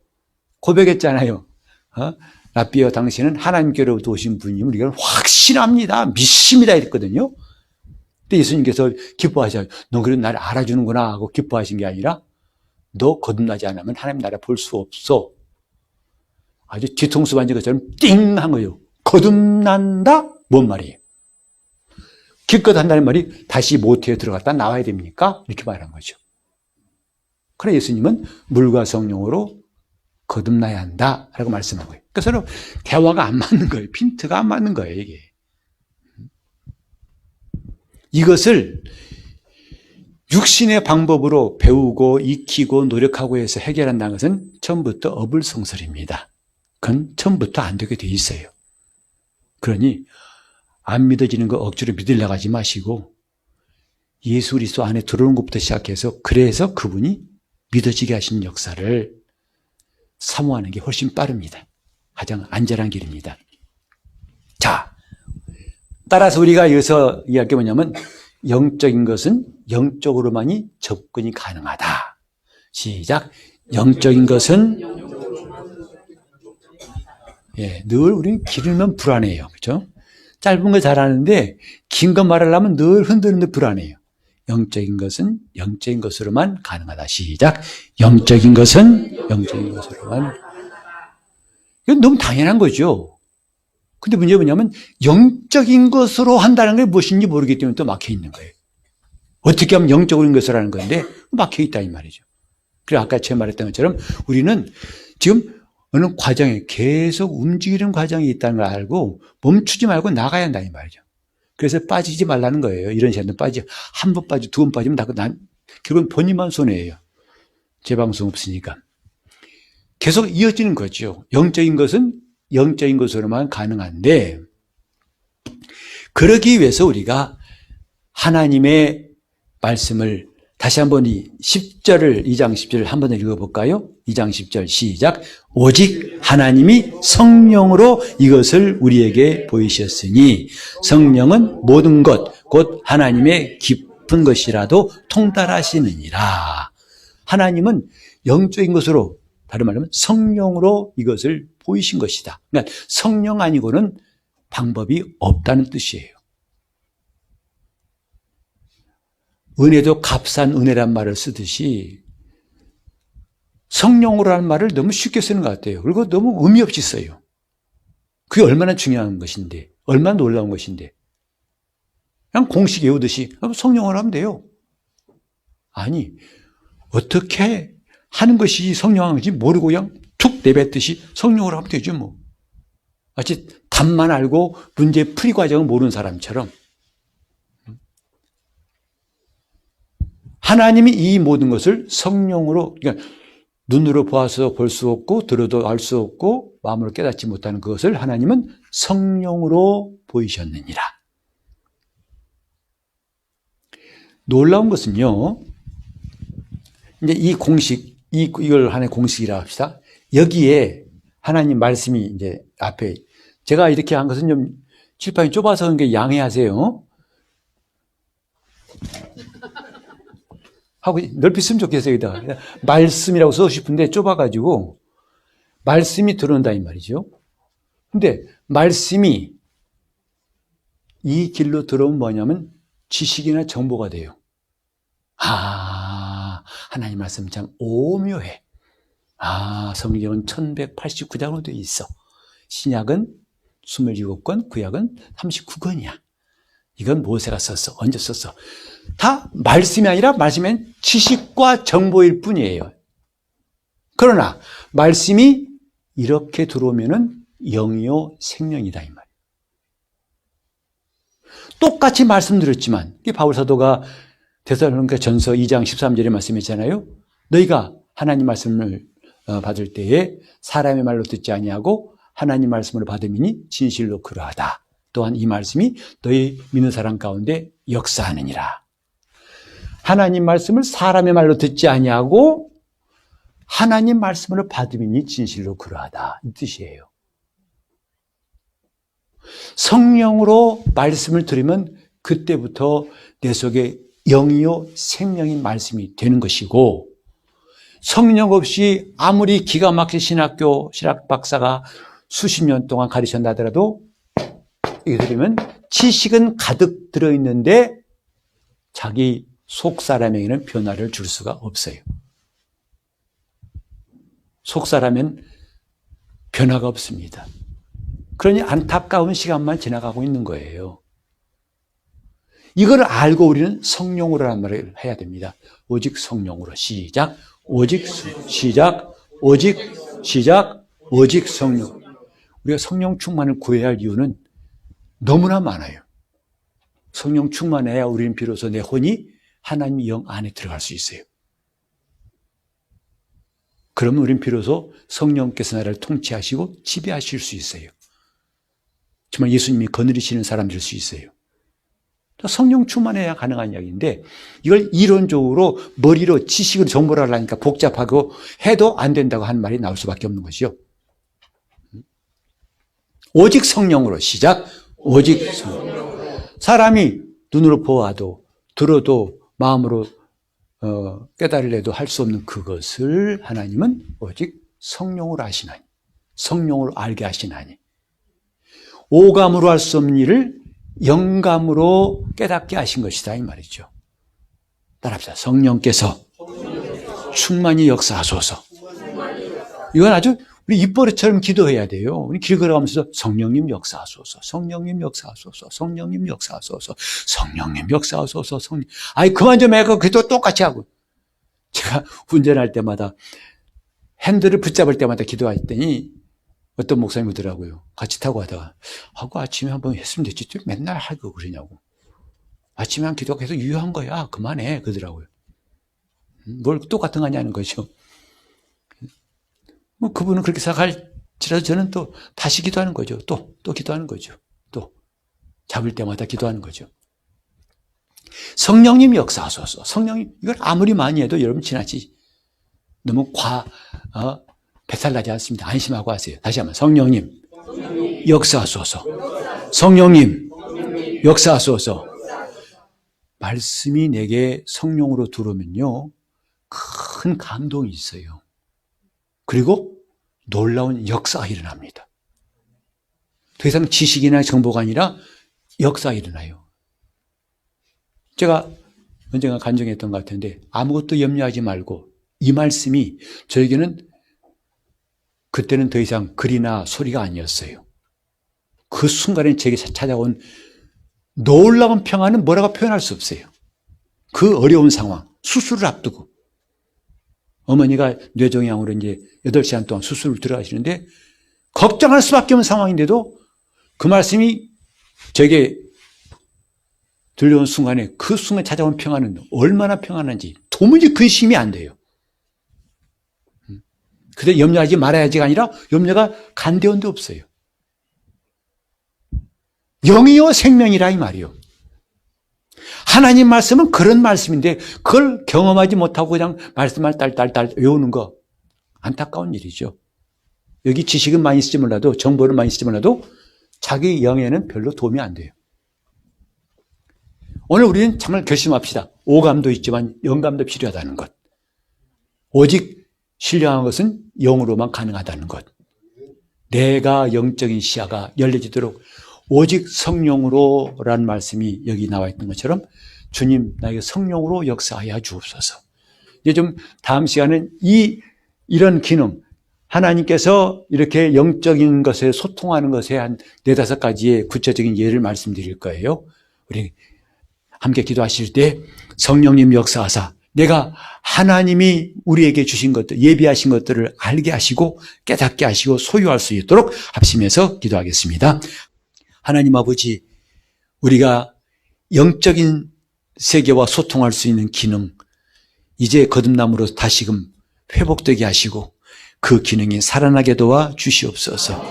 고백했잖아요. 라비어 당신은 하나님께로부터 오신 분임을 우리가 확신합니다. 믿습니다. 이랬거든요. 근데 예수님께서 기뻐하셔요. 너 그래도 나를 알아주는구나 하고 기뻐하신 게 아니라 너 거듭나지 않으면 하나님 나라 볼 수 없어. 아주 뒤통수 만진 것처럼 띵 한 거예요. 거듭난다? 뭔 말이에요? 기껏 한다는 말이 다시 모태에 들어갔다 나와야 됩니까? 이렇게 말한 거죠. 그래 예수님은 물과 성령으로 거듭나야 한다 라고 말씀한 거예요. 그러니까 서로 대화가 안 맞는 거예요. 핀트가 안 맞는 거예요. 이게. 이것을 육신의 방법으로 배우고 익히고 노력하고 해서 해결한다는 것은 처음부터 어불성설입니다. 그건 처음부터 안 되게 돼 있어요. 그러니 안 믿어지는 거 억지로 믿으려고 하지 마시고 예수 그리스도 안에 들어오는 것부터 시작해서 그래서 그분이 믿어지게 하신 역사를 사모하는 게 훨씬 빠릅니다. 가장 안전한 길입니다. 자, 따라서 우리가 여기서 이야기할 게 뭐냐면 영적인 것은 영적으로만이 접근이 가능하다. 시작. 영적인 것은 늘 우리는 길으면 불안해요. 그렇죠? 짧은 거 잘하는데 긴 거 말하려면 늘 흔들리는데 불안해요. 영적인 것은 영적인 것으로만 가능하다. 시작. 영적인 것은 영적인 것으로만. 이건 너무 당연한 거죠. 근데 문제가 뭐냐면 영적인 것으로 한다는 게 무엇인지 모르기 때문에 또 막혀 있는 거예요. 어떻게 하면 영적인 것을 하는 건데 막혀 있다 이 말이죠. 그래서 아까 제가 말했던 것처럼 우리는 지금 어느 과정에 계속 움직이는 과정이 있다는 걸 알고 멈추지 말고 나가야 한다 이 말이죠. 그래서 빠지지 말라는 거예요. 이런 시간도 한 번 빠지고 두 번 빠지면 결국은 본인만 손해예요. 재방송 없으니까. 계속 이어지는 거죠. 영적인 것은 영적인 것으로만 가능한데 그러기 위해서 우리가 하나님의 말씀을 다시 한번 이 10절을 2장 10절을 한번 읽어볼까요? 2장 10절 시작. 오직 하나님이 성령으로 이것을 우리에게 보이셨으니 성령은 모든 것 곧 하나님의 깊은 것이라도 통달하시느니라. 하나님은 영적인 것으로 다른 말로 하면 성령으로 이것을 보이신 것이다. 그러니까 성령 아니고는 방법이 없다는 뜻이에요. 은혜도 값싼 은혜란 말을 쓰듯이 성령으로라는 말을 너무 쉽게 쓰는 것 같아요. 그리고 너무 의미 없이 써요. 그게 얼마나 중요한 것인데, 얼마나 놀라운 것인데. 그냥 공식 외우듯이 성령으로 하면 돼요. 아니, 어떻게 하는 것이 성령인지 모르고 그냥 툭 내뱉듯이 성령으로 하면 되죠, 뭐. 마치 답만 알고 문제 풀이 과정을 모르는 사람처럼. 하나님이 이 모든 것을 성령으로, 그러니까 눈으로 보아서 볼 수 없고 들어도 알 수 없고 마음으로 깨닫지 못하는 그것을 하나님은 성령으로 보이셨느니라. 놀라운 것은요, 이제 이 공식, 이걸 하나의 공식이라고 합시다. 여기에 하나님 말씀이 이제 앞에, 제가 이렇게 한 것은 좀 칠판이 좁아서 그런 게 양해하세요. 하고 넓혔으면 좋겠어요. 여기다가. 말씀이라고 쓰고 싶은데 좁아가지고 말씀이 들어온다 이 말이죠. 근데 말씀이 이 길로 들어오면 뭐냐면 지식이나 정보가 돼요. 아, 하나님 말씀 참 오묘해. 아, 성경은 1189장으로 되어 있어. 신약은 27권, 구약은 39권이야. 이건 모세가 썼어. 언제 썼어? 다 말씀이 아니라 말씀은 지식과 정보일 뿐이에요. 그러나 말씀이 이렇게 들어오면은 영이요 생명이다 이 말이에요. 똑같이 말씀드렸지만 바울 사도가 데살로니가 전서 2장 13절에 말씀했잖아요. 너희가 하나님 말씀을 받을 때에 사람의 말로 듣지 아니하고 하나님 말씀으로 받음이니 진실로 그러하다. 또한 이 말씀이 너희 믿는 사람 가운데 역사하느니라. 하나님 말씀을 사람의 말로 듣지 아니하고 하나님 말씀으로 받음이니 진실로 그러하다. 이 뜻이에요. 성령으로 말씀을 들으면 그때부터 내 속에 영이요 생명인 말씀이 되는 것이고, 성령 없이 아무리 기가 막힌 신학 박사가 수십 년 동안 가르쳤다 하더라도 이게 들으면 지식은 가득 들어있는데 자기 속 사람에게는 변화를 줄 수가 없어요. 속 사람은 변화가 없습니다. 그러니 안타까운 시간만 지나가고 있는 거예요. 이걸 알고 우리는 성령으로라는 말을 해야 됩니다. 오직 성령으로. 시작. 오직 시작. 오직 시작. 오직 성령. 우리가 성령 충만을 구해야 할 이유는 너무나 많아요. 성령 충만해야 우리는 비로소 내 혼이 하나님 영 안에 들어갈 수 있어요. 그러면 우리는 비로소 성령께서 나를 통치하시고 지배하실 수 있어요. 정말 예수님이 거느리시는 사람 될 수 있어요. 성령 충만해야 가능한 이야기인데 이걸 이론적으로 머리로 지식으로 정보를 하려니까 복잡하고 해도 안 된다고 하는 말이 나올 수밖에 없는 것이죠. 오직 성령으로. 시작. 오직 성령. 사람이 눈으로 보아도 들어도 마음으로 깨달으려도 할 수 없는 그것을 하나님은 오직 성령으로 하시나니, 성령으로 알게 하시나니, 오감으로 할 수 없는 일을 영감으로 깨닫게 하신 것이다 이 말이죠. 따라합시다. 성령께서 충만히 역사하소서. 이건 아주 우리 입버릇처럼 기도해야 돼요. 우리 길 걸어가면서 성령님 역사하소서, 성령님 역사하소서, 성령님 역사하소서, 성령님 역사하소서, 성령. 아이 그만 좀 해. 그것도 똑같이 하고. 제가 운전할 때마다 핸들을 붙잡을 때마다 기도했더니 어떤 목사님 오더라고요. 같이 타고 가다가 하고 아침에 한번 했으면 됐지 맨날 하고 그러냐고. 아침에 한 기도가 계속 유효한 거야. 그만해 그러더라고요. 뭘 똑같은 거 하냐는 거죠. 뭐 그분은 그렇게 생각할지라도 저는 또 다시 기도하는 거죠. 또 기도하는 거죠. 또 잡을 때마다 기도하는 거죠. 성령님 역사하소서. 성령님 이걸 아무리 많이 해도 여러분 지나치 너무 배탈나지 않습니다. 안심하고 하세요. 다시 한번 성령님 역사하소서. 성령님 역사하소서. 말씀이 내게 성령으로 들어오면요 큰 감동이 있어요. 그리고 놀라운 역사가 일어납니다. 더 이상 지식이나 정보가 아니라 역사가 일어나요. 제가 언젠가 간증했던 것 같은데 아무것도 염려하지 말고 이 말씀이 저에게는 그때는 더 이상 글이나 소리가 아니었어요. 그 순간에 제게 찾아온 놀라운 평화는 뭐라고 표현할 수 없어요. 그 어려운 상황, 수술을 앞두고 어머니가 뇌종양으로 이제 8시간 동안 수술을 들어가시는데 걱정할 수밖에 없는 상황인데도 그 말씀이 저에게 들려온 순간에 그 순간 찾아온 평안은 얼마나 평안한지 도무지 근심이 안 돼요. 그때 염려하지 말아야지가 아니라 염려가 간데온데 없어요. 영이요 생명이라 이 말이요. 하나님 말씀은 그런 말씀인데 그걸 경험하지 못하고 그냥 말씀을 딸딸딸 외우는 거 안타까운 일이죠. 여기 지식은 많이 있을지 몰라도 정보는 많이 있을지 몰라도 자기 영에는 별로 도움이 안 돼요. 오늘 우리는 정말 결심합시다. 오감도 있지만 영감도 필요하다는 것. 오직 신령한 것은 영으로만 가능하다는 것. 내가 영적인 시야가 열려지도록 오직 성령으로라는 말씀이 여기 나와 있는 것처럼 주님 나에게 성령으로 역사하여 주옵소서. 이제 좀 다음 시간은 이런 기능 하나님께서 이렇게 영적인 것에 소통하는 것에 한 4-5가지의 구체적인 예를 말씀드릴 거예요. 우리 함께 기도하실 때 성령님 역사하사 내가 하나님이 우리에게 주신 것들, 예비하신 것들을 알게 하시고 깨닫게 하시고 소유할 수 있도록 합심해서 기도하겠습니다. 하나님 아버지, 우리가 영적인 세계와 소통할 수 있는 기능, 이제 거듭남으로 다시금 회복되게 하시고 그 기능이 살아나게 도와 주시옵소서.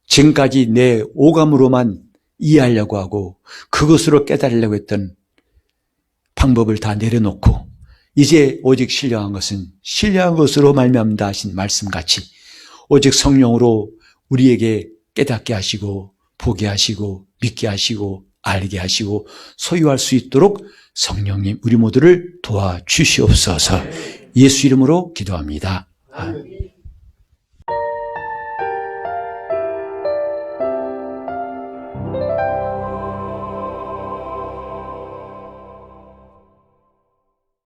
지금까지 내 오감으로만 이해하려고 하고 그것으로 깨달으려고 했던 방법을 다 내려놓고 이제 오직 신령한 것은 신령한 것으로 말미암다 하신 말씀같이 오직 성령으로 우리에게 깨닫게 하시고 보게 하시고 믿게 하시고 알게 하시고 소유할 수 있도록 성령님 우리 모두를 도와주시옵소서. 예수 이름으로 기도합니다. 아멘.